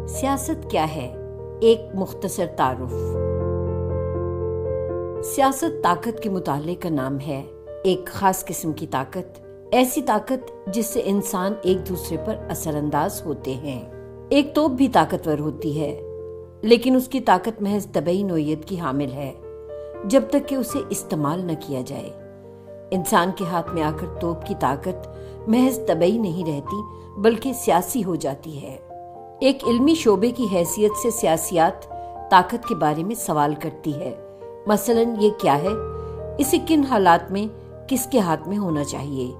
سیاست کیا ہے؟ ایک مختصر تعارف۔ سیاست طاقت کے مطالعے کا نام ہے، ایک خاص قسم کی طاقت، ایسی طاقت جس سے انسان ایک دوسرے پر اثر انداز ہوتے ہیں۔ ایک توپ بھی طاقتور ہوتی ہے، لیکن اس کی طاقت محض طبعی نوعیت کی حامل ہے جب تک کہ اسے استعمال نہ کیا جائے۔ انسان کے ہاتھ میں آ کر توپ کی طاقت محض طبعی نہیں رہتی بلکہ سیاسی ہو جاتی ہے۔ ایک علمی شعبے کی حیثیت سے سیاسیات طاقت کے بارے میں سوال کرتی ہے، مثلا یہ کیا ہے، اسے کن حالات میں کس کے ہاتھ میں ہونا چاہیے،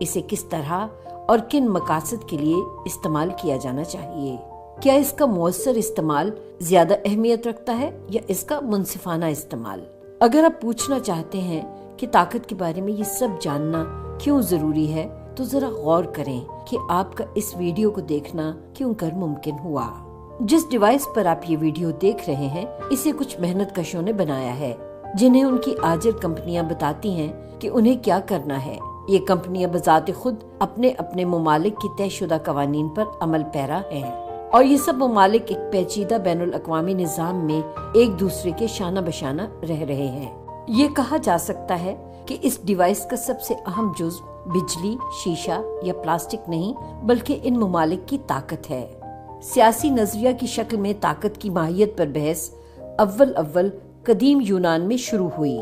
اسے کس طرح اور کن مقاصد کے لیے استعمال کیا جانا چاہیے، کیا اس کا مؤثر استعمال زیادہ اہمیت رکھتا ہے یا اس کا منصفانہ استعمال۔ اگر آپ پوچھنا چاہتے ہیں کہ طاقت کے بارے میں یہ سب جاننا کیوں ضروری ہے تو ذرا غور کریں کہ آپ کا اس ویڈیو کو دیکھنا کیوں کر ممکن ہوا۔ جس ڈیوائس پر آپ یہ ویڈیو دیکھ رہے ہیں اسے کچھ محنت کشوں نے بنایا ہے، جنہیں ان کی آجر کمپنیاں بتاتی ہیں کہ انہیں کیا کرنا ہے۔ یہ کمپنیاں بذات خود اپنے اپنے ممالک کی طے شدہ قوانین پر عمل پیرا ہیں، اور یہ سب ممالک ایک پیچیدہ بین الاقوامی نظام میں ایک دوسرے کے شانہ بشانہ رہ رہے ہیں۔ یہ کہا جا سکتا ہے کہ اس ڈیوائس کا سب سے اہم جزو بجلی، شیشہ یا پلاسٹک نہیں بلکہ ان ممالک کی طاقت ہے۔ سیاسی نظریہ کی شکل میں طاقت کی ماہیت پر بحث اول قدیم یونان میں شروع ہوئی۔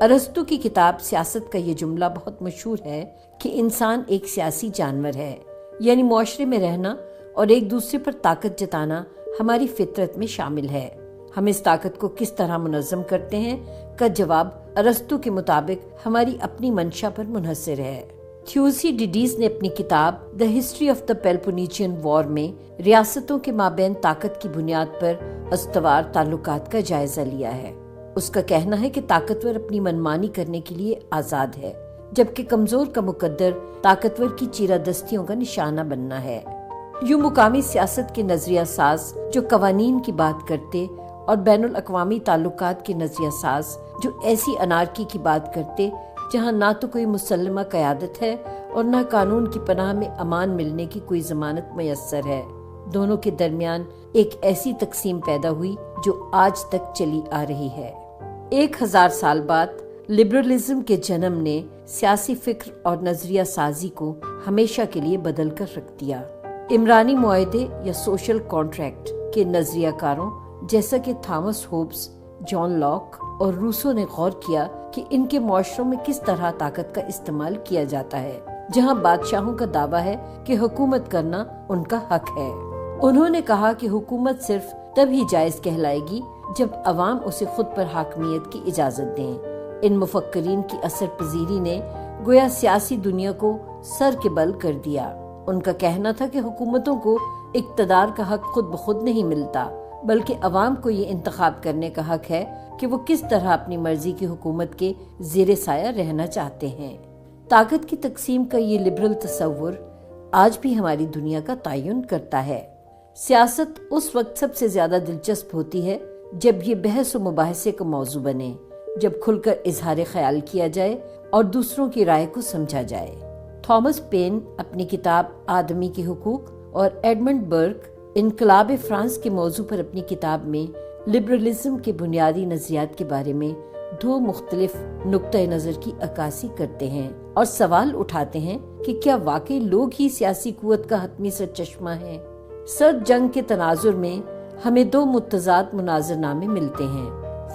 ارسطو کی کتاب سیاست کا یہ جملہ بہت مشہور ہے کہ انسان ایک سیاسی جانور ہے، یعنی معاشرے میں رہنا اور ایک دوسرے پر طاقت جتانا ہماری فطرت میں شامل ہے۔ ہم اس طاقت کو کس طرح منظم کرتے ہیں کا جواب ارسطو کے مطابق ہماری اپنی منشا پر منحصر ہے۔ تھیوسیڈیڈیز نے اپنی کتاب the history of the Peloponnesian وار میں ریاستوں کے مابین طاقت کی بنیاد پر استوار تعلقات کا جائزہ لیا ہے۔ اس کا کہنا ہے کہ طاقتور اپنی منمانی کرنے کے لیے آزاد ہے، جبکہ کمزور کا مقدر طاقتور کی چیرہ دستیوں کا نشانہ بننا ہے۔ یوں مقامی سیاست کے نظریہ ساز جو قوانین کی بات کرتے اور بین الاقوامی تعلقات کے نظریہ ساز جو ایسی انارکی کی بات کرتے جہاں نہ تو کوئی مسلمہ قیادت ہے اور نہ قانون کی پناہ میں امان ملنے کی کوئی ضمانت میسر ہے، دونوں کے درمیان ایک ایسی تقسیم پیدا ہوئی جو آج تک چلی آ رہی ہے۔ 1000 سال بعد لبرلزم کے جنم نے سیاسی فکر اور نظریہ سازی کو ہمیشہ کے لیے بدل کر رکھ دیا۔ عمرانی معاہدے یا سوشل کانٹریکٹ کے نظریہ کاروں جیسا کہ تھامس ہوبز، جان لاک اور روسو نے غور کیا کہ ان کے معاشروں میں کس طرح طاقت کا استعمال کیا جاتا ہے، جہاں بادشاہوں کا دعویٰ ہے کہ حکومت کرنا ان کا حق ہے۔ انہوں نے کہا کہ حکومت صرف تب ہی جائز کہلائے گی جب عوام اسے خود پر حاکمیت کی اجازت دیں۔ ان مفکرین کی اثر پذیری نے گویا سیاسی دنیا کو سر کے بل کر دیا۔ ان کا کہنا تھا کہ حکومتوں کو اقتدار کا حق خود بخود نہیں ملتا، بلکہ عوام کو یہ انتخاب کرنے کا حق ہے کہ وہ کس طرح اپنی مرضی کی حکومت کے زیر سایہ رہنا چاہتے ہیں۔ طاقت کی تقسیم کا یہ لبرل تصور آج بھی ہماری دنیا کا تعین کرتا ہے۔ سیاست اس وقت سب سے زیادہ دلچسپ ہوتی ہے جب یہ بحث و مباحثے کا موضوع بنے، جب کھل کر اظہار خیال کیا جائے اور دوسروں کی رائے کو سمجھا جائے۔ تھامس پین اپنی کتاب آدمی کے حقوق اور ایڈمنڈ برک انقلاب فرانس کے موضوع پر اپنی کتاب میں لبرلزم کے بنیادی نظریات کے بارے میں 2 مختلف نقطۂ نظر کی عکاسی کرتے ہیں اور سوال اٹھاتے ہیں کہ کیا واقعی لوگ ہی سیاسی قوت کا حتمی سرچشمہ ہیں۔ سرد جنگ کے تناظر میں ہمیں 2 متضاد مناظر نامے ملتے ہیں۔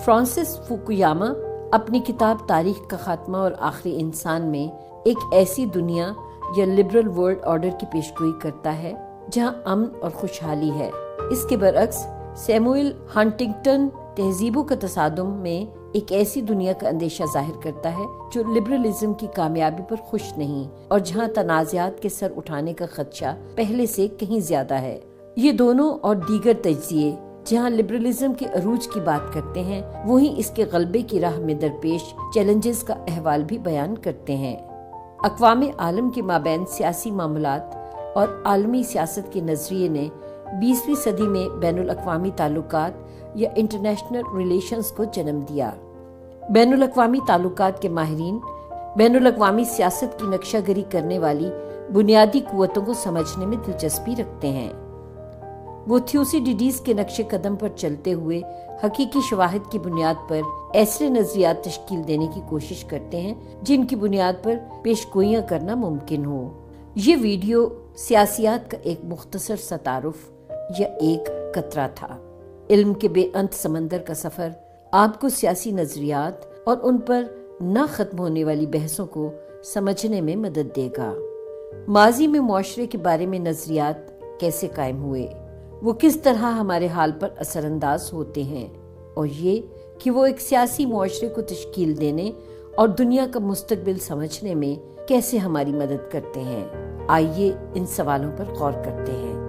فرانسس فوکویاما اپنی کتاب تاریخ کا خاتمہ اور آخری انسان میں ایک ایسی دنیا یا لبرل ورلڈ آرڈر کی پیشگوئی کرتا ہے جہاں امن اور خوشحالی ہے۔ اس کے برعکس سیموئل ہنٹنگٹن تہذیبوں کا تصادم میں ایک ایسی دنیا کا اندیشہ ظاہر کرتا ہے جو لبرلزم کی کامیابی پر خوش نہیں اور جہاں تنازعات کے سر اٹھانے کا خدشہ پہلے سے کہیں زیادہ ہے۔ یہ دونوں اور دیگر تجزیے جہاں لبرلزم کے عروج کی بات کرتے ہیں وہیں اس کے غلبے کی راہ میں درپیش چیلنجز کا احوال بھی بیان کرتے ہیں۔ اقوام عالم کے مابین سیاسی معاملات اور عالمی سیاست کے نظریے نے 20ویں صدی میں بین الاقوامی تعلقات یا انٹرنیشنل ریلیشنز کو جنم دیا۔ بین الاقوامی تعلقات کے ماہرین بین الاقوامی سیاست کی نقشہ گری کرنے والی بنیادی قوتوں کو سمجھنے میں دلچسپی رکھتے ہیں۔ وہ تھیوسیڈیڈیز کے نقش قدم پر چلتے ہوئے حقیقی شواہد کی بنیاد پر ایسے نظریات تشکیل دینے کی کوشش کرتے ہیں جن کی بنیاد پر پیش گوئیاں کرنا ممکن ہو۔ یہ ویڈیو سیاسیات کا ایک مختصر سا تعارف یا ایک قطرہ تھا۔ علم کے بے انت سمندر کا سفر آپ کو سیاسی نظریات اور ان پر نہ ختم ہونے والی بحثوں کو سمجھنے میں مدد دے گا۔ ماضی میں معاشرے کے بارے میں نظریات کیسے قائم ہوئے، وہ کس طرح ہمارے حال پر اثر انداز ہوتے ہیں، اور یہ کہ وہ ایک سیاسی معاشرے کو تشکیل دینے اور دنیا کا مستقبل سمجھنے میں کیسے ہماری مدد کرتے ہیں۔ آئیے ان سوالوں پر غور کرتے ہیں۔